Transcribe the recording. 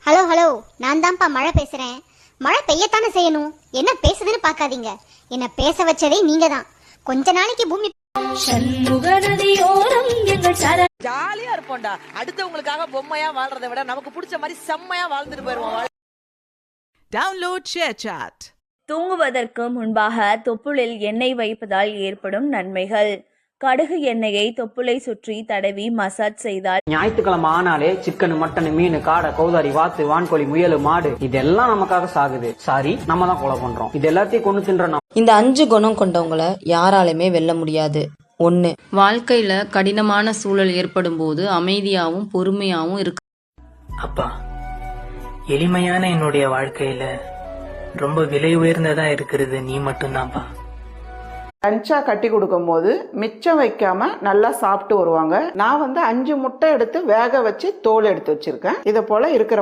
Hello hello, நான் தான்ப்பா மழை பேசுறேன். மழை பெய்யத்தானே செய்யணும். என்ன பேசுதுன்னு பார்க்காதீங்க. என்ன பேச வச்சதே நீங்க தான். கொஞ்ச நாளைக்கு பூமி ஜாலியா இருப்போம்டா. அடுத்தவங்களுக்காக பொம்மையா வாழ்றதை விட நமக்கு பிடிச்ச மாதிரி செம்மையா வாழ்ந்துட்டு போயிருவோம். Download ShareChat. தூங்குவதற்கு முன்பாக தொப்புளில் எண்ணெய் வைப்பதால் ஏற்படும் நன்மைகள். கடுகு எண்ணெயை தொப்புளை சுற்றி தடவி மசாஜ் செய்தால் ஞாயிற்றுக்கிழமை ஆனாலே சிக்கன், மட்டன், மீன், காடை, கௌதாரி, வாத்து, வான்கோழி, முயல், மாடு இதெல்லாம் நமக்காக சாகுது. சாரி, நம்ம தான் கொலை பண்றோம். இது எல்லாத்தையும் கொண்டு தின்ற இந்த 5 குணம் கொண்டவங்களை யாராலுமே வெல்ல முடியாது. 1. வாழ்க்கையில கடினமான சூழல் ஏற்படும் போது அமைதியாவும் பொறுமையாவும் இருக்கு. அப்பா, எளிமையான என்னுடைய வாழ்க்கையில ரொம்ப விலை உயர்ந்ததா இருக்கிறது நீ மட்டும்தான்ப்பா. லஞ்சா கட்டி கொடுக்கும் போது மிச்சம் வைக்காம நல்லா சாப்பிட்டு வருவாங்க. நான் 5 முட்டை எடுத்து வேக வச்சு தோல் எடுத்து வச்சிருக்கேன். இதை போல இருக்கிற